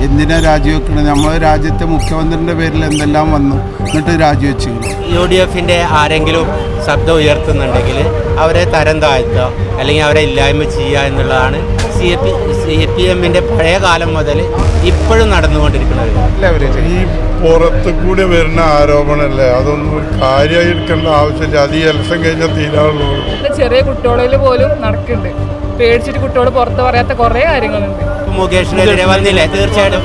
എന്തിനാ രാജിവെക്കുന്നത്? നമ്മളെ രാജ്യത്തെ മുഖ്യമന്ത്രിൻ്റെ പേരിൽ എന്തെല്ലാം വന്നു, എന്നിട്ട് രാജിവെച്ചു. UDFൻ്റെ ആരെങ്കിലും ശബ്ദം ഉയർത്തുന്നുണ്ടെങ്കിൽ അവരെ തരം താഴ്ത്തുക അല്ലെങ്കിൽ അവരെ ഇല്ലായ്മ ചെയ്യുക എന്നുള്ളതാണ് CPM-ൻ്റെ പഴയ കാലം മുതൽ ഇപ്പോഴും നടന്നുകൊണ്ടിരിക്കുന്നത്. ഈ പുറത്ത് കൂടി വരുന്ന ആരോപണമല്ലേ, അതൊന്നും കാര്യമായി എടുക്കേണ്ട ആവശ്യമില്ല. അത് ഈ ഇലക്ഷൻ കഴിഞ്ഞാൽ തീരാറുള്ളൂ. ചെറിയ കുട്ടികളിൽ പോലും നടക്കുന്നുണ്ട്. പേടിച്ചിട്ട് കുട്ടികൾ പുറത്ത് പറയാത്ത കുറേ കാര്യങ്ങളുണ്ട്. മുകേഷിനെതിരെ വന്നില്ലേ? തീർച്ചയായിട്ടും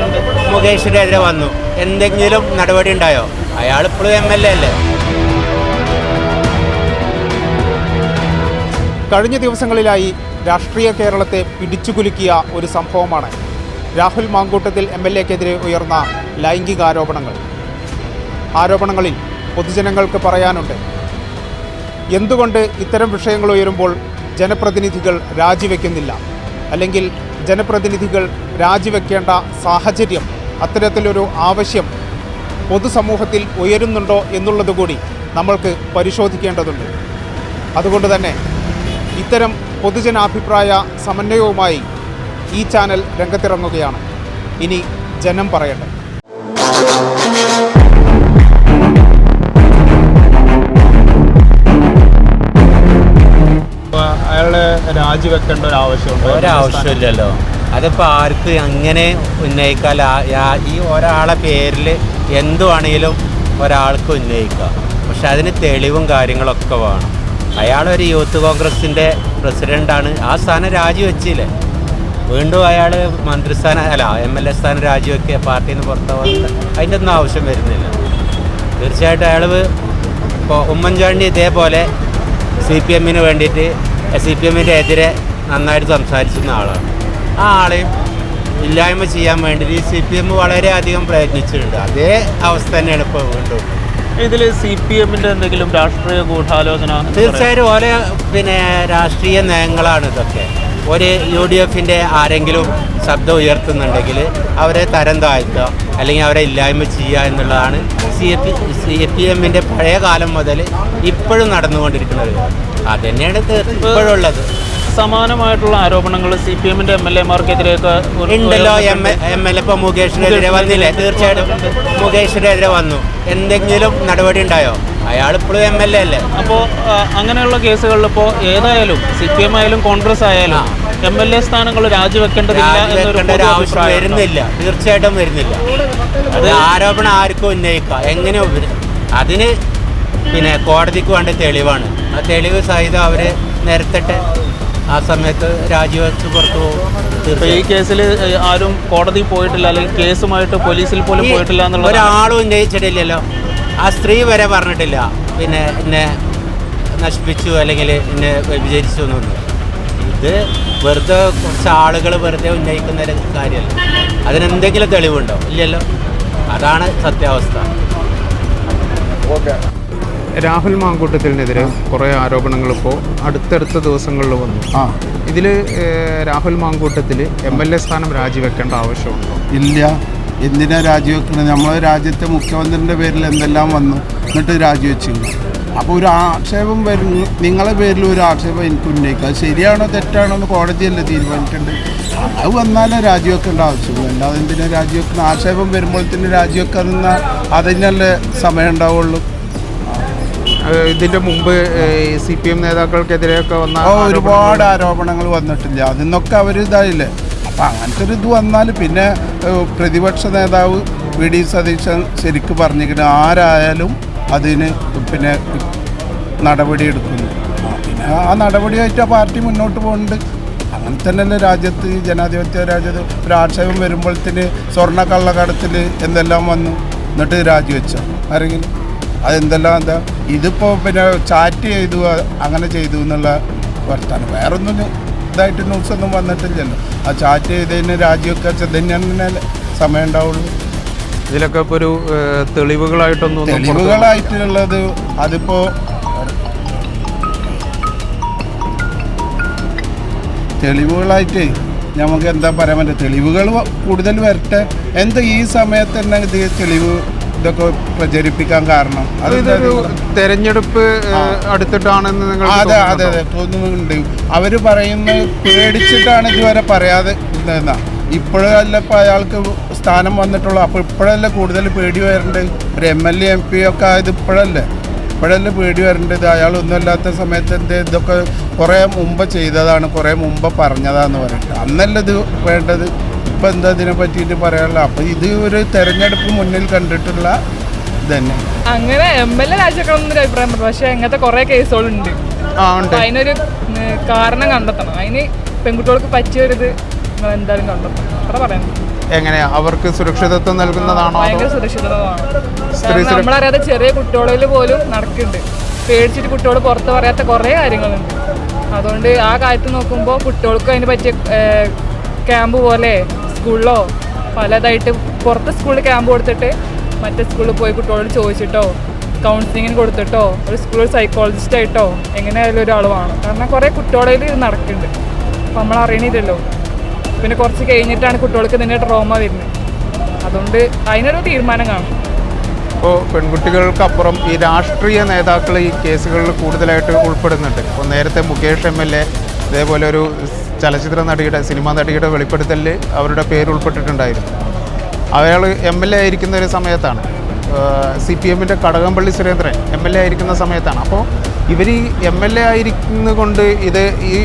മുകേഷിനെതിരെ വന്നു. എന്തെങ്കിലും നടപടി ഉണ്ടായോ? അയാൾ ഇപ്പോഴും MLA അല്ലേ? കഴിഞ്ഞ ദിവസങ്ങളിലായി രാഷ്ട്രീയ കേരളത്തെ പിടിച്ചുകുലുക്കിയ ഒരു സംഭവമാണ് രാഹുൽ മാങ്കൂട്ടത്തിൽ MLA-ക്കെതിരെ ഉയർന്ന ലൈംഗികാരോപണങ്ങൾ. ആരോപണങ്ങളിൽ പൊതുജനങ്ങൾക്ക് പറയാനുണ്ട്. എന്തുകൊണ്ട് ഇത്തരം വിഷയങ്ങൾ ഉയരുമ്പോൾ ജനപ്രതിനിധികൾ രാജിവെക്കുന്നില്ല, അല്ലെങ്കിൽ ജനപ്രതിനിധികൾ രാജിവെക്കേണ്ട സാഹചര്യം, അത്തരത്തിലൊരു ആവശ്യം പൊതുസമൂഹത്തിൽ ഉയരുന്നുണ്ടോ എന്നുള്ളതുകൂടി നമ്മൾക്ക് പരിശോധിക്കേണ്ടതുണ്ട്. അതുകൊണ്ട് തന്നെ ഇത്തരം പൊതുജനാഭിപ്രായ സമന്വയവുമായി ഈ ചാനൽ രംഗത്തിറങ്ങുകയാണ്. ഇനി ജനം പറയട്ടെ. അയാളെ രാജിവെക്കേണ്ട ഒരാവശ്യമില്ലല്ലോ. അതിപ്പോൾ ആർക്ക് അങ്ങനെ ഉന്നയിക്കാല്ല. ഈ ഒരാളെ പേരിൽ എന്തുവാണെങ്കിലും ഒരാൾക്ക് ഉന്നയിക്കാം. പക്ഷെ അതിന് തെളിവും കാര്യങ്ങളൊക്കെ വേണം. അയാളൊരു യൂത്ത് കോൺഗ്രസിൻ്റെ പ്രസിഡൻ്റാണ്. ആ സ്ഥാനം രാജിവെച്ചില്ലേ? വീണ്ടും അയാൾ മന്ത്രിസ്ഥാനം MLA സ്ഥാനം രാജിവെക്കുക, പാർട്ടിയിൽ നിന്ന് പുറത്താവുക, അതിൻ്റെ ഒന്നും ആവശ്യം വരുന്നില്ല. തീർച്ചയായിട്ടും അയാൾ ഇപ്പോൾ ഉമ്മൻചാണ്ടി ഇതേപോലെ CPM-ന് വേണ്ടിയിട്ട് CPM-ൻ്റെ എതിരെ നന്നായിട്ട് സംസാരിച്ചിരുന്ന ആളാണ്. ആ ആളെയും ഇല്ലായ്മ ചെയ്യാൻ വേണ്ടി CPM വളരെയധികം പ്രയത്നിച്ചിട്ടുണ്ട്. അതേ അവസ്ഥ തന്നെയാണ് ഇപ്പോൾ വീണ്ടും. ഇതിൽ CPM-ൻ്റെ എന്തെങ്കിലും രാഷ്ട്രീയ ഗൂഢാലോചന? തീർച്ചയായും ഓരോ രാഷ്ട്രീയ നയങ്ങളാണ് ഇതൊക്കെ. ഒരു UDFൻ്റെ ആരെങ്കിലും ശബ്ദം ഉയർത്തുന്നുണ്ടെങ്കിൽ അവരെ തരം താഴ്ത്തുക അല്ലെങ്കിൽ അവരെ ഇല്ലായ്മ ചെയ്യുക എന്നുള്ളതാണ് CPM-ൻ്റെ പഴയ കാലം മുതൽ ഇപ്പോഴും നടന്നുകൊണ്ടിരിക്കുന്നത്. അതുതന്നെയാണ് ഇപ്പോഴുള്ളത്. സമാനമായിട്ടുള്ള ആരോപണങ്ങൾ CPM-ൻ്റെ MLA-മാർക്കെതിരെയൊക്കെ ഉണ്ടല്ലോ. MLA ഇപ്പോൾ മുകേഷിനെതിരെ വന്നില്ലേ? തീർച്ചയായിട്ടും മുകേഷിനെതിരെ വന്നു. എന്തെങ്കിലും നടപടി ഉണ്ടായോ? അയാൾ ഇപ്പോഴും MLA അല്ലേ? അപ്പോൾ അങ്ങനെയുള്ള കേസുകളിൽ ഇപ്പോൾ ഏതായാലും CPM ആയാലും കോൺഗ്രസ് ആയാലും MLA സ്ഥാനങ്ങൾ രാജിവെക്കേണ്ടതില്ല ഒരു ആവശ്യം വരുന്നില്ല. തീർച്ചയായിട്ടും വരുന്നില്ല. അത് ആരോപണം ആർക്കും ഉന്നയിക്കാം. എങ്ങനെ അതിന് കോടതിക്ക് വേണ്ട തെളിവാണ്. ആ തെളിവ് സഹിതം അവർ നിരത്തട്ടെ. ആ സമയത്ത് രാജിവെച്ച് പുറത്തു പോകും. ഈ കേസിൽ ആരും കോടതി പോയിട്ടില്ല, അല്ലെങ്കിൽ കേസുമായിട്ട് പോലീസിൽ പോലും പോയിട്ടില്ല എന്നുള്ള ഒരാളും ഉന്നയിച്ചിട്ടില്ലല്ലോ. ആ സ്ത്രീ വരെ പറഞ്ഞിട്ടില്ല എന്നെ നശിപ്പിച്ചു അല്ലെങ്കിൽ എന്നെ വിചരിച്ചു എന്നൊന്നും. ഇത് വെറുതെ കുറച്ച് ആളുകൾ വെറുതെ ഉന്നയിക്കുന്ന ഒരു കാര്യമല്ല. അതിനെന്തെങ്കിലും തെളിവുണ്ടോ? ഇല്ലല്ലോ. അതാണ് സത്യാവസ്ഥ. രാഹുൽ മാങ്കൂട്ടത്തിനെതിരെ കുറേ ആരോപണങ്ങൾ ഇപ്പോൾ അടുത്തടുത്ത ദിവസങ്ങളിൽ വന്നു. ഇതിൽ രാഹുൽ മാങ്കൂട്ടത്തിൽ MLA സ്ഥാനം രാജിവെക്കേണ്ട ആവശ്യമുണ്ടോ? ഇല്ല. എന്തിനാ രാജിവെക്കുന്നത്? നമ്മളെ രാജ്യത്തെ മുഖ്യമന്ത്രിൻ്റെ പേരിൽ എന്തെല്ലാം വന്നു, എന്നിട്ട് രാജിവെച്ചു. അപ്പോൾ ഒരു ആക്ഷേപം വരും, നിങ്ങളെ പേരിൽ ഒരു ആക്ഷേപം എനിക്ക് ഉന്നയിക്കുക. അത് ശരിയാണോ തെറ്റാണോ എന്ന് കോടതിയല്ലേ തീരുമാനിക്കേണ്ടത്. അത് വന്നാലേ രാജിവെക്കേണ്ട ആവശ്യമില്ല. അല്ലാതെ എന്തിനാ രാജിവെക്കുന്നത്? ആക്ഷേപം വരുമ്പോഴത്തേന് രാജിവെക്കാതിരുന്ന അതിനല്ലേ സമയം ഉണ്ടാവുള്ളൂ. ഇതിൻ്റെ മുമ്പ് CPM നേതാക്കൾക്കെതിരെയൊക്കെ വന്ന ഒരുപാട് ആരോപണങ്ങൾ വന്നിട്ടില്ല. അതിന്നൊക്കെ അവർ ഇതായില്ലേ. അപ്പം അങ്ങനത്തെ ഒരു ഇത് വന്നാൽ പിന്നെ പ്രതിപക്ഷ നേതാവ് VD സതീശൻ ശരിക്കും പറഞ്ഞിരിക്കുന്നത് ആരായാലും അതിന് നടപടി എടുക്കുന്നു. പിന്നെ ആ നടപടിയായിട്ട് ആ പാർട്ടി മുന്നോട്ട് പോകുന്നുണ്ട്. അങ്ങനെ തന്നെയല്ലേ രാജ്യത്ത്, ജനാധിപത്യ രാജ്യത്ത് ഒരു ആക്ഷേപം വരുമ്പോഴത്തേന് സ്വർണ്ണ കള്ളക്കടത്തിൽ എന്തെല്ലാം വന്നു, എന്നിട്ട് രാജിവെച്ചോ ആരെങ്കിലും? അതെന്തെല്ലാം ഇതിപ്പോൾ ചാറ്റ് ചെയ്തു അങ്ങനെ ചെയ്തു എന്നുള്ള വർത്താനം. വേറൊന്നും ഇതായിട്ട് ന്യൂസൊന്നും വന്നിട്ടില്ലല്ലോ. ആ ചാറ്റ് ചെയ്തതിന് രാജിവെക്കാൻ തന്നെയാണ് സമയം ഉണ്ടാവുള്ളൂ. ഇതിലൊക്കെ ഇപ്പോൾ ഒരു തെളിവുകളായിട്ടുള്ളത് അതിപ്പോൾ തെളിവുകളായിട്ട് നമുക്ക് എന്താ പറയാൻ പറ്റുക? തെളിവുകൾ കൂടുതൽ വരട്ടെ. എന്താ ഈ സമയത്ത് തന്നെ ഇത് തെളിവ് ഇതൊക്കെ പ്രചരിപ്പിക്കാൻ കാരണം? അതൊരു തെരഞ്ഞെടുപ്പ് അടുത്തിട്ടാണെന്ന് നിങ്ങൾ? അതെ അതെ അതെ തോന്നുന്നുണ്ട്. അവർ പറയുന്നത് പേടിച്ചിട്ടാണ് ഇതുവരെ പറയാതെ ഇരുന്നതെന്നാ. ഇപ്പോഴല്ല ഇപ്പോൾ അയാൾക്ക് സ്ഥാനം വന്നിട്ടുള്ളൂ. അപ്പോൾ ഇപ്പോഴല്ലേ കൂടുതൽ പേടി വരേണ്ടത്. ഒരു MLA MP ഒക്കെ ആയത് ഇപ്പോഴല്ലേ പേടി വരേണ്ടത്. അയാളൊന്നുമല്ലാത്ത സമയത്ത് ഇതൊക്കെ കുറേ മുമ്പ് ചെയ്തതാണ്, കുറേ മുമ്പ് പറഞ്ഞതാന്ന് പറഞ്ഞിട്ട് അന്നല്ല ഇത് വേണ്ടത്. ഇപ്പം എന്താ ഇതിനെ പറ്റിയിട്ട് പറയാനുള്ള. അപ്പോൾ ഇത് ഒരു തെരഞ്ഞെടുപ്പ് മുന്നിൽ കണ്ടിട്ടുള്ള ഇതന്നെ. അങ്ങനെ MLA രാജിവെക്കണം എന്നൊരു അഭിപ്രായം പറഞ്ഞു. പക്ഷേ അങ്ങനത്തെ കുറേ കേസുകളുണ്ട്. അതിനൊരു കാരണം കണ്ടെത്തണം. അതിന് പെൺകുട്ടികൾക്ക് പറ്റിയൊരിത് നിങ്ങൾ എന്തായാലും കണ്ടെത്തണം. അത്ര പറയാൻ എങ്ങനെയാ അവർക്ക് സുരക്ഷിതത്വം നൽകുന്നതാണോ? ഭയങ്കര സുരക്ഷിതത്വമാണ്. കാരണം നമ്മളറിയാതെ ചെറിയ കുട്ടികളിൽ പോലും നടക്കുന്നുണ്ട്. പേടിച്ചിട്ട് കുട്ടികൾ പുറത്ത് പറയാത്ത കുറേ കാര്യങ്ങളുണ്ട്. അതുകൊണ്ട് ആ കാര്യത്തിൽ നോക്കുമ്പോൾ കുട്ടികൾക്ക് അതിന് പറ്റിയ ക്യാമ്പ് പോലെ സ്കൂളിലോ പലതായിട്ട് പുറത്ത് സ്കൂളിൽ ക്യാമ്പ് കൊടുത്തിട്ട് മറ്റേ സ്കൂളിൽ പോയി കുട്ടികളോട് ചോദിച്ചിട്ടോ കൗൺസിലിങ്ങിന് കൊടുത്തിട്ടോ ഒരു സ്കൂളിൽ സൈക്കോളജിസ്റ്റായിട്ടോ എങ്ങനെയായാലും ഒരാൾ വേണം. കാരണം കുറേ കുട്ടികളിൽ ഇത് നടക്കുന്നുണ്ട്. അപ്പോൾ നമ്മൾ അറിയണില്ലല്ലോ. പിന്നെ കുറച്ച് കഴിഞ്ഞിട്ടാണ് കുട്ടികൾക്ക് ഇതിൻ്റെ ട്രോമ വരുന്നത്. അതുകൊണ്ട് അതിനൊരു തീരുമാനം കാണും. ഇപ്പോൾ പെൺകുട്ടികൾക്കപ്പുറം ഈ രാഷ്ട്രീയ നേതാക്കൾ ഈ കേസുകളിൽ കൂടുതലായിട്ട് ഉൾപ്പെടുന്നുണ്ട്. ഇപ്പോൾ നേരത്തെ മുകേഷ് MLA ഇതേപോലെ ഒരു ചലച്ചിത്ര നടിയുടെ സിനിമാ നടിയുടെ വെളിപ്പെടുത്തലിൽ അവരുടെ പേര് ഉൾപ്പെട്ടിട്ടുണ്ടായിരുന്നു. അയാൾ MLA ആയിരിക്കുന്ന ഒരു സമയത്താണ്. CPMൻ്റെ കടകംപള്ളി സുരേന്ദ്രൻ MLA ആയിരിക്കുന്ന സമയത്താണ്. അപ്പോൾ ഇവർ ഈ MLA ആയിരിക്കുന്നത് കൊണ്ട് ഇത് ഈ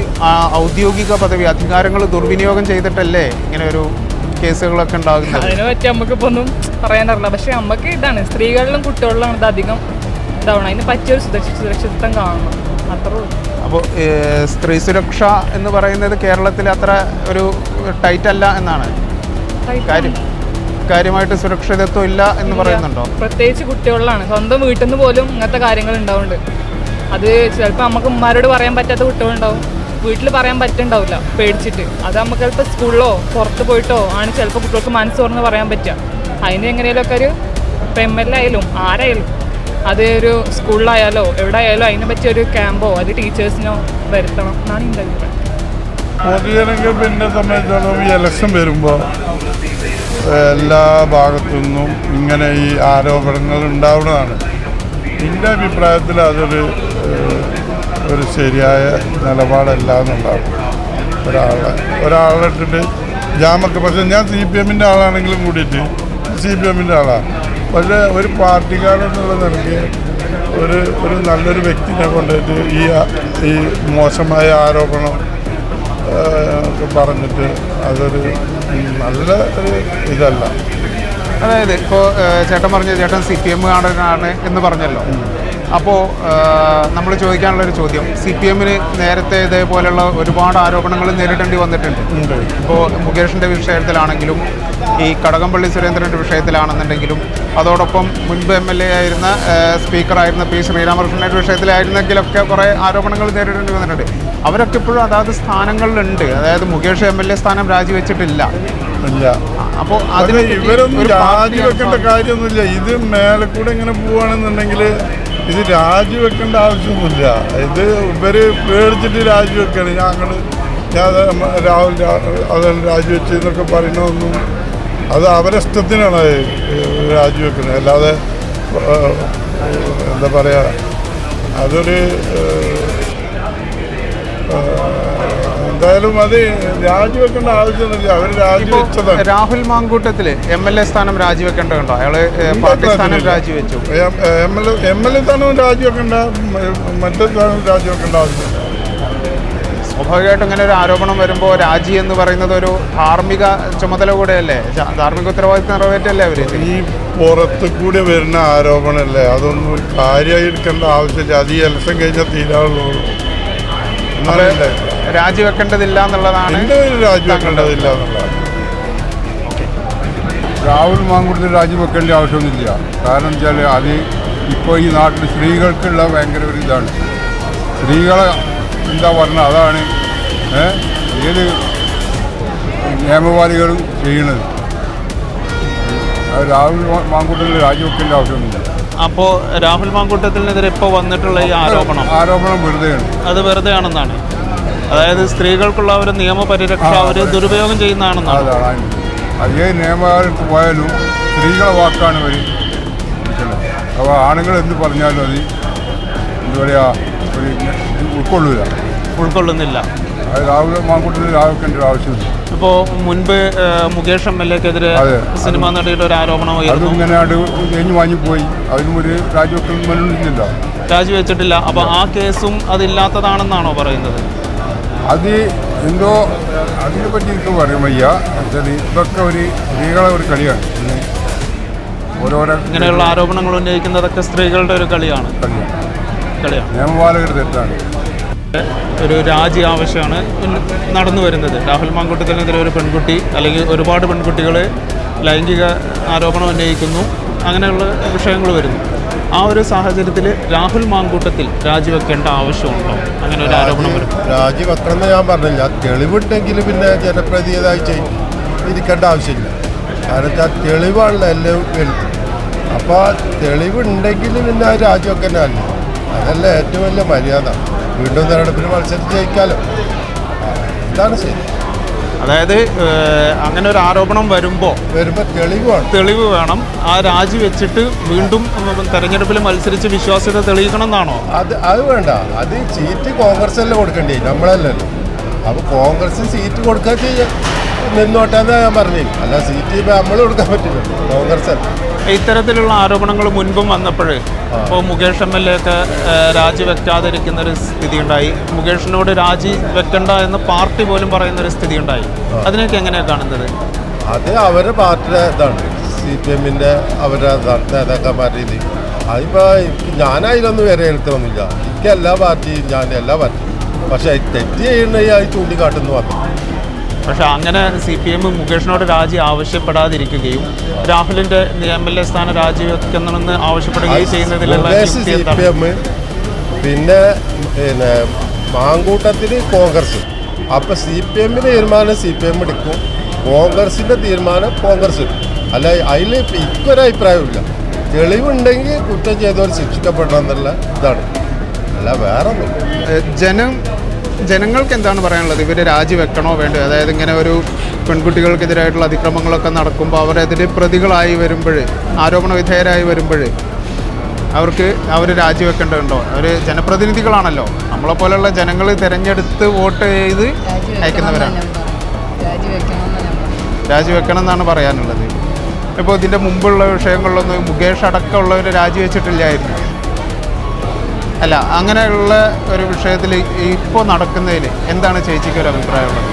ഔദ്യോഗിക പദവി അധികാരങ്ങൾ ദുർവിനിയോഗം ചെയ്തിട്ടല്ലേ ഇങ്ങനെ ഒരു കേസുകളൊക്കെ ഉണ്ടാകുന്നത്? അതിനെ പറ്റി നമുക്കിപ്പോൾ ഒന്നും പറയാനറിയില്ല. പക്ഷേ നമുക്ക് ഇതാണ് സ്ത്രീകളിലും കുട്ടികളിലാണ് ഇത് അധികം ഇതാവണം. അതിന് പറ്റിയൊരു സുരക്ഷിതത്വം കാണണം, അത്രേ ഉള്ളൂ. അപ്പോൾ സ്ത്രീ സുരക്ഷ എന്ന് പറയുന്നത് കേരളത്തിൽ അത്ര ഒരു ടൈറ്റ് അല്ല എന്നാണ് കാര്യമായിട്ട് സുരക്ഷിതത്വം ഇല്ല എന്ന് പറയുന്നുണ്ടോ? പ്രത്യേകിച്ച് കുട്ടികളിലാണ്. സ്വന്തം വീട്ടിൽ നിന്ന് പോലും ഇങ്ങനത്തെ കാര്യങ്ങൾ ഉണ്ടാവുന്നുണ്ട്. അത് ചിലപ്പോൾ നമുക്ക് ഉമ്മാരോട് പറയാൻ പറ്റാത്ത കുട്ടികളുണ്ടാവും, വീട്ടിൽ പറയാൻ പറ്റുന്നുണ്ടാവില്ല പേടിച്ചിട്ട്. അത് നമുക്ക് ചിലപ്പോൾ സ്കൂളിലോ പുറത്ത് പോയിട്ടോ ആണ് ചിലപ്പോൾ കുട്ടികൾക്ക് മനസ്സ് തുറന്ന് പറയാൻ പറ്റുക. അതിന് എങ്ങനെയൊക്കെ ഒരു MLA ആയാലും ആരായാലും അത് ഒരു സ്കൂളിലായാലോ എവിടെ ആയാലോ അതിനെ പറ്റിയൊരു ക്യാമ്പോ അത് ടീച്ചേഴ്സിനോ വരുത്തണം എന്നാണ് എൻ്റെ അഭിപ്രായം. പൊതുജനങ്ങൾ പിന്നെ സംബന്ധിച്ചിടത്തോളം ഈ ഇലക്ഷൻ വരുമ്പോൾ എല്ലാ ഭാഗത്തു നിന്നും ഇങ്ങനെ ഈ ആരോപണങ്ങൾ ഉണ്ടാവുന്നതാണ്. എൻ്റെ അഭിപ്രായത്തിൽ അതൊരു ശരിയായ നിലപാടല്ല എന്നുള്ളതാണ്. ഒരാളെ ഇട്ടിട്ട് ജാമൊക്കെ, പക്ഷേ ഞാൻ CPMൻ്റെ ആളാണെങ്കിലും കൂടിയിട്ട് CPMൻ്റെ ആളാണ്. പക്ഷേ ഒരു പാർട്ടിക്കാരെന്നുള്ള നിലയ്ക്ക് ഒരു നല്ലൊരു വ്യക്തിനെ കൊണ്ടിട്ട് ഈ മോശമായ ആരോപണം പറഞ്ഞിട്ട് അതൊരു നല്ല ഒരു ഇതല്ല. അതായത് ഇപ്പോൾ ചേട്ടൻ പറഞ്ഞു ചേട്ടൻ CPM കാണാനാണ് എന്ന് പറഞ്ഞല്ലോ. അപ്പോൾ നമ്മൾ ചോദിക്കാനുള്ളൊരു ചോദ്യം, CPMന് നേരത്തെ ഇതേപോലെയുള്ള ഒരുപാട് ആരോപണങ്ങൾ നേരിടേണ്ടി വന്നിട്ടുണ്ട്. ഇപ്പോൾ മുകേഷിൻ്റെ വിഷയത്തിലാണെങ്കിലും ഈ കടകംപള്ളി സുരേന്ദ്രൻ്റെ വിഷയത്തിലാണെന്നുണ്ടെങ്കിലും അതോടൊപ്പം മുൻപ് MLA ആയിരുന്ന സ്പീക്കറായിരുന്ന P. ശ്രീരാമകൃഷ്ണൻ്റെ വിഷയത്തിലായിരുന്നെങ്കിലൊക്കെ കുറേ ആരോപണങ്ങൾ നേരിടേണ്ടി വന്നിട്ടുണ്ട്. അവരൊക്കെ ഇപ്പോഴും അതാത് സ്ഥാനങ്ങളിലുണ്ട്. അതായത് മുകേഷ് MLA സ്ഥാനം രാജിവെച്ചിട്ടില്ല. അപ്പോൾ അതിന് ഇവരൊന്നും രാജിവെക്കേണ്ട കാര്യമൊന്നുമില്ല. ഇത് മേലെ കൂടെ ഇങ്ങനെ പോവുകയാണെന്നുണ്ടെങ്കിൽ ഇത് രാജിവെക്കേണ്ട ആവശ്യമൊന്നുമില്ല. ഇത് ഇവർ പേടിച്ചിട്ട് രാജിവെക്കുകയാണ്. ഞാൻ രാഹുൽ അതെല്ലാം രാജിവെച്ച് എന്നൊക്കെ പറയുന്നതൊന്നും അത് അവരെ ഇഷ്ടത്തിനാണ് രാജിവെക്കുന്നത്. അല്ലാതെ എന്താ പറയുക, അതൊരു എന്തായാലും അത് രാജിവെക്കേണ്ട ആവശ്യമൊന്നുമില്ല. അവർ രാജിവെച്ചതാണ്. രാഹുൽ മാങ്കൂട്ടത്തിൽ MLA സ്ഥാനം രാജിവെക്കേണ്ടതുണ്ടോ? അയാള് പാർട്ടി സ്ഥാനം രാജിവെച്ചു. MLA സ്ഥാനവും രാജിവെക്കേണ്ട, മറ്റേ സ്ഥാനവും രാജിവെക്കേണ്ട ആവശ്യമില്ല. സ്വാഭാവികമായിട്ടും ഇങ്ങനെ ഒരു ആരോപണം വരുമ്പോൾ രാജി എന്ന് പറയുന്നത് ഒരു ധാർമ്മിക ചുമതല കൂടെയല്ലേ, ധാർമ്മിക ഉത്തരവാദിത്വം നിറവേറ്റല്ലേ അവർ? ഈ പുറത്ത് കൂടി വരുന്ന ആരോപണമല്ലേ, അതൊന്നും കാര്യമായി എടുക്കേണ്ട ആവശ്യമില്ല. അത് ഈ ഇലക്ഷൻ കഴിഞ്ഞാൽ തീരാവുള്ളൂ. രാജിവെക്കേണ്ടതില്ല എന്നുള്ളതാണ്. രാജിവെക്കേണ്ടതില്ല എന്നുള്ളതാണ്. രാഹുൽ മാങ്കൂട്ടത്തിൽ രാജിവെക്കേണ്ട ആവശ്യമൊന്നുമില്ല. കാരണം വെച്ചാൽ അത് ഇപ്പോൾ ഈ നാട്ടിൽ സ്ത്രീകൾക്കുള്ള ഭയങ്കര ഒരു ഇതാണ്. സ്ത്രീകളെ എന്താ പറഞ്ഞാൽ അതാണ് ഏത് നിയമപാലികളും ചെയ്യുന്നത്. രാഹുൽ മാങ്കൂട്ടത്തിൽ രാജിവെക്കേണ്ട ആവശ്യമൊന്നുമില്ല. അപ്പോൾ രാഹുൽ മാങ്കൂട്ടത്തിനെതിരെ ഇപ്പോൾ വന്നിട്ടുള്ള ഈ ആരോപണം വെറുതെയാണ്. അത് വെറുതെയാണെന്നാണ്. അതായത് സ്ത്രീകൾക്കുള്ള ഒരു നിയമപരിരക്ഷ അവർ ദുരുപയോഗം ചെയ്യുന്നതാണെന്നാണ്. അതാണ് അതേ നിയമകാലത്ത് പോയാലും സ്ത്രീകളെ വാക്കാണ് ഇവർ. അപ്പോൾ ആണുങ്ങൾ എന്ത് പറഞ്ഞാലും അത് എന്താ പറയുക, ഒരു ഉൾക്കൊള്ളുന്നില്ല. അത് രാഹുൽ മാങ്കൂട്ടത്തിൽ രാഹുൽക്കേണ്ട ഒരു ആവശ്യമില്ല. ഇപ്പോൾ മുൻപ് മുകേഷ് MLA-ക്കെതിരെ അതെ. സിനിമാ നടിയുടെ ഒരു ആരോപണമായിരുന്നു. അതും ഇങ്ങനെ കഴിഞ്ഞ് വാങ്ങിപ്പോയി. അതിനും ഒരു രാജിവെക്കുന്നില്ലല്ലോ. രാജിവെച്ചിട്ടില്ല. അപ്പോൾ ആ കേസും അതില്ലാത്തതാണെന്നാണോ പറയുന്നത്? അത് എന്തോ അതിനെ പറ്റി എനിക്ക് പറയാൻ വയ്യ. എന്നുവെച്ചാൽ ഇതൊക്കെ ഒരു സ്ത്രീകളെ ഒരു കളിയാണ്. ഓരോരോ ഇങ്ങനെയുള്ള ആരോപണങ്ങൾ ഉന്നയിക്കുന്നതൊക്കെ സ്ത്രീകളുടെ ഒരു കളിയാണ്. നിയമപാലകർ തെറ്റാണ്. ഒരു രാജി ആവശ്യമാണ് നടന്നു വരുന്നത്. രാഹുൽ മാങ്കൂട്ടത്തിനെതിരെ ഒരു പെൺകുട്ടി അല്ലെങ്കിൽ ഒരുപാട് പെൺകുട്ടികൾ ലൈംഗിക ആരോപണം ഉന്നയിക്കുന്നു. അങ്ങനെയുള്ള വിഷയങ്ങൾ വരുന്നു. ആ ഒരു സാഹചര്യത്തിൽ രാഹുൽ മാങ്കൂട്ടത്തിൽ രാജിവെക്കേണ്ട ആവശ്യമുണ്ടോ? അങ്ങനെ ഒരു ആരോപണം വരും. രാജിവെക്കണമെന്ന് ഞാൻ പറഞ്ഞില്ല. തെളിവുണ്ടെങ്കിൽ പിന്നെ ജനപ്രതിനിധിയായി ഇരിക്കേണ്ട ആവശ്യമില്ല. കാരണം തെളിവാണല്ലോ എല്ലാം വലുത്. അപ്പോൾ തെളിവുണ്ടെങ്കിൽ പിന്നെ രാജിവെക്കാനല്ല. അതല്ല ഏറ്റവും വലിയ മര്യാദ. വീണ്ടും തെരഞ്ഞെടുപ്പിൽ മത്സരിച്ച് ജയിക്കാലോ. ഇതാണ് ശരി. അതായത് അങ്ങനെ ഒരു ആരോപണം വരുമ്പോൾ തെളിവ് വേണം. ആ രാജി വെച്ചിട്ട് വീണ്ടും തെരഞ്ഞെടുപ്പിൽ മത്സരിച്ച് വിശ്വാസ്യത തെളിയിക്കണം എന്നാണോ? അത് വേണ്ട. അത് സീറ്റ് കോൺഗ്രസ് അല്ലേ കൊടുക്കേണ്ടി, നമ്മളല്ലല്ലോ. അപ്പോൾ കോൺഗ്രസ് സീറ്റ് കൊടുക്കാൻ ചെയ്യാം, നിന്നോട്ടാന്ന് ഞാൻ പറഞ്ഞു. അല്ല സീറ്റ് നമ്മൾ കൊടുക്കാൻ പറ്റില്ല, കോൺഗ്രസ് അല്ല. ഇത്തരത്തിലുള്ള ആരോപണങ്ങൾ മുൻപും വന്നപ്പോൾ ഇപ്പോൾ മുകേഷ് MLA-ഒക്കെ രാജിവെക്കാതിരിക്കുന്ന ഒരു സ്ഥിതി ഉണ്ടായി. മുകേഷിനോട് രാജി വെക്കണ്ട എന്ന് പാർട്ടി പോലും പറയുന്ന ഒരു സ്ഥിതി ഉണ്ടായി. അതിനൊക്കെ എങ്ങനെയാണ് കാണുന്നത്? അത് അവരുടെ പാർട്ടിയുടെ ഇതാണ്, CPM-ൻ്റെ അവരുടെ നേതാക്കന്മാരുടെ രീതി. അതിപ്പോൾ ഞാനതിലൊന്നും വിലയിരുത്തൊന്നുമില്ല. എനിക്ക് എല്ലാ പാർട്ടിയും എല്ലാ പാർട്ടിയും. പക്ഷേ തെറ്റ് ചെയ്യുന്ന അത് ചൂണ്ടിക്കാട്ടുന്നു മാത്രം. പക്ഷെ അങ്ങനെ CPM മുകേഷിനോട് രാജി ആവശ്യപ്പെടാതിരിക്കുകയും രാഹുലിന്റെ MLA സ്ഥാനം രാജിവെക്കണമെന്ന് ആവശ്യപ്പെടുകയും ചെയ്യുന്നതിലുള്ള CPM പിന്നെ മാങ്കൂട്ടത്തിൽ കോൺഗ്രസ്. അപ്പോൾ CPM തീരുമാനം CPM എടുക്കും, കോൺഗ്രസിൻ്റെ തീരുമാനം കോൺഗ്രസ് എടുക്കും. അല്ല അതിൽ ഇക്കൊരു അഭിപ്രായമില്ല. തെളിവുണ്ടെങ്കിൽ കുറ്റം ചെയ്തവർ ശിക്ഷിക്കപ്പെടണം എന്നുള്ള ഇതാണ്, അല്ല വേറെ ഒന്നും. ജനങ്ങൾക്ക് എന്താണ് പറയാനുള്ളത്? ഇവർ രാജിവെക്കണോ വേണ്ടോ? അതായത് ഇങ്ങനെ ഒരു പെൺകുട്ടികൾക്കെതിരായിട്ടുള്ള അതിക്രമങ്ങളൊക്കെ നടക്കുമ്പോൾ അവരതിൽ പ്രതികളായി വരുമ്പോൾ, ആരോപണ വിധേയരായി വരുമ്പോൾ അവർ രാജിവെക്കേണ്ടതുണ്ടോ? അവർ ജനപ്രതിനിധികളാണല്ലോ. നമ്മളെപ്പോലെയുള്ള ജനങ്ങൾ തിരഞ്ഞെടുത്ത് വോട്ട് ചെയ്ത് അയക്കുന്നവരാണ്. രാജിവെക്കണം എന്നാണ് പറയാനുള്ളത്. ഇപ്പോൾ ഇതിൻ്റെ മുമ്പുള്ള വിഷയങ്ങളിലൊന്നും മുകേഷ് അടക്കമുള്ളവർ രാജിവെച്ചിട്ടില്ലായിരുന്നു. അല്ല, അങ്ങനെയുള്ള ഒരു വിഷയത്തിൽ ഇപ്പോൾ നടക്കുന്നതിൽ എന്താണ് ചേച്ചിക്ക് ഒരു അഭിപ്രായമുള്ളത്?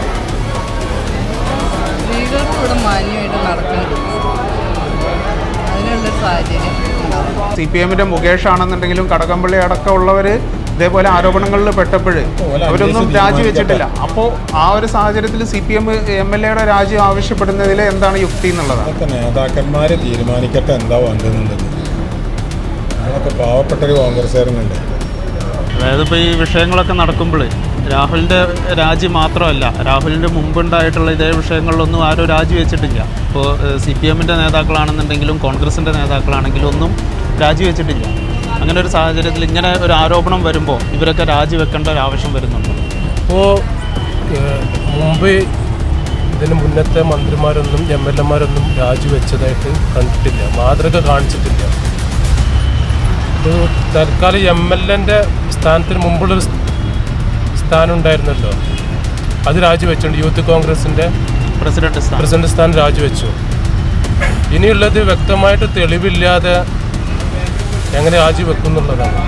സ്ത്രീകൾക്ക് ഇവിടെ മാന്യമായിട്ട് നടക്കുന്നുണ്ട്, അതിനുള്ളൊരു സാഹചര്യം. CPM-ൻ്റെ മുകേഷ് ആണെന്നുണ്ടെങ്കിലും കടകംപള്ളി അടക്കമുള്ളവർ ഇതേപോലെ ആരോപണങ്ങളിൽ പെട്ടപ്പോൾ അവരൊന്നും രാജിവെച്ചിട്ടില്ല. അപ്പോൾ ആ ഒരു സാഹചര്യത്തിൽ CPM MLA-യുടെ രാജി ആവശ്യപ്പെടുന്നതിൽ എന്താണ് യുക്തി എന്നുള്ളതാണ്. നേതാക്കന്മാർ തീരുമാനിക്കട്ടെ എന്താ വേണ്ടതെന്നുള്ളത്. അതൊക്കെ പാവപ്പെട്ടൊരു കോൺഗ്രസ്സുകാരനുണ്ട്. അതായത് ഇപ്പോൾ ഈ വിഷയങ്ങളൊക്കെ നടക്കുമ്പോൾ രാഹുലിൻ്റെ രാജി മാത്രമല്ല, രാഹുലിൻ്റെ മുമ്പുണ്ടായിട്ടുള്ള ഇതേ വിഷയങ്ങളിലൊന്നും ആരും രാജിവെച്ചിട്ടില്ല. ഇപ്പോൾ CPM-ൻ്റെ നേതാക്കളാണെന്നുണ്ടെങ്കിലും കോൺഗ്രസിൻ്റെ നേതാക്കളാണെങ്കിലും ഒന്നും രാജിവെച്ചിട്ടില്ല. അങ്ങനെ ഒരു സാഹചര്യത്തിൽ ഇങ്ങനെ ഒരു ആരോപണം വരുമ്പോൾ ഇവരൊക്കെ രാജിവെക്കേണ്ട ഒരു ആവശ്യം വരുന്നുണ്ട്. ഇപ്പോൾ മുമ്പ് ഇതിന് മുന്നത്തെ മന്ത്രിമാരൊന്നും MLA-മാരൊന്നും രാജിവെച്ചതായിട്ട് കണ്ടിട്ടില്ല, മാതൃക കാണിച്ചിട്ടില്ല. ഇപ്പോൾ തൽക്കാലം MLA-ൻ്റെ സ്ഥാനത്തിന് മുമ്പുള്ളൊരു സ്ഥാനം ഉണ്ടായിരുന്നല്ലോ, അത് രാജിവെച്ചുണ്ട്. യൂത്ത് കോൺഗ്രസിൻ്റെ പ്രസിഡന്റ് സ്ഥാനം രാജിവെച്ചു. ഇനിയുള്ളത് വ്യക്തമായിട്ട് തെളിവില്ലാതെ എങ്ങനെ രാജിവെക്കുന്നുള്ളതാണ്.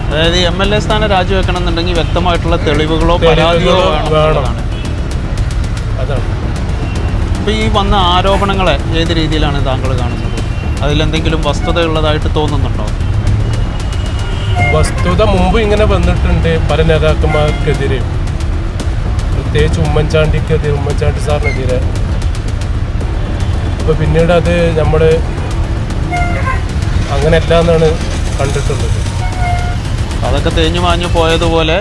അതായത് MLA സ്ഥാനം രാജിവെക്കണം എന്നുണ്ടെങ്കിൽ വ്യക്തമായിട്ടുള്ള തെളിവുകളോ പരാതിയോ വേണം. അതാണ്. ഇപ്പോൾ ഈ വന്ന ആരോപണങ്ങളെ ഏത് രീതിയിലാണ് താങ്കൾ കാണുന്നത്? അതിലെന്തെങ്കിലും വസ്തുതയുള്ളതായിട്ട് തോന്നുന്നുണ്ടോ? വസ്തുത മുമ്പ് ഇങ്ങനെ വന്നിട്ടുണ്ട് പല നേതാക്കന്മാർക്കെതിരെ, പ്രത്യേകിച്ച് ഉമ്മൻചാണ്ടി സാറിനെതിരെ. അപ്പോൾ പിന്നീട് അത് നമ്മൾ അങ്ങനെയല്ല എന്നാണ് കണ്ടിട്ടുള്ളത്. അതൊക്കെ തേഞ്ഞു മാഞ്ഞു പോയതുപോലെ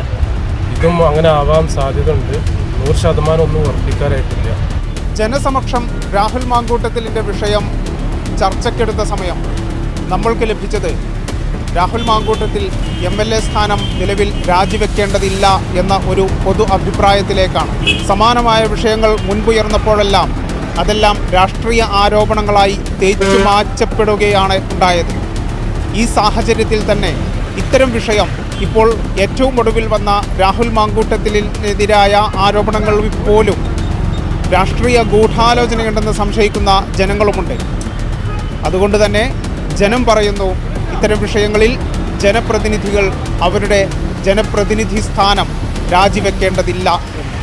ഇതും അങ്ങനെ ആവാൻ സാധ്യത ഉണ്ട്. 100% ഒന്നും ഉറപ്പിക്കാനായിട്ടില്ല. ജനസമക്ഷം രാഹുൽ മാങ്കൂട്ടത്തിലിൻ്റെ വിഷയം ചർച്ചയ്ക്കെടുത്ത സമയം നമ്മൾക്ക് ലഭിച്ചത് രാഹുൽ മാങ്കൂട്ടത്തിൽ MLA സ്ഥാനം നിലവിൽ രാജിവെക്കേണ്ടതില്ല എന്ന ഒരു പൊതു അഭിപ്രായത്തിലേക്കാണ്. സമാനമായ വിഷയങ്ങൾ മുൻപുയർന്നപ്പോഴെല്ലാം അതെല്ലാം രാഷ്ട്രീയ ആരോപണങ്ങളായി തേച്ചു മാറ്റപ്പെടുകയാണ് ഉണ്ടായത്. ഈ സാഹചര്യത്തിൽ തന്നെ ഇത്തരം വിഷയം ഇപ്പോൾ ഏറ്റവും ഒടുവിൽ വന്ന രാഹുൽ മാങ്കൂട്ടത്തിനെതിരായ ആരോപണങ്ങൾ പോലും രാഷ്ട്രീയ ഗൂഢാലോചനയുണ്ടെന്ന് സംശയിക്കുന്ന ജനങ്ങളുമുണ്ട്. അതുകൊണ്ട് തന്നെ ജനം പറയുന്നു, ഇത്തരം വിഷയങ്ങളിൽ ജനപ്രതിനിധികൾ അവരുടെ ജനപ്രതിനിധി സ്ഥാനം രാജിവെക്കേണ്ടതില്ല എന്ന്.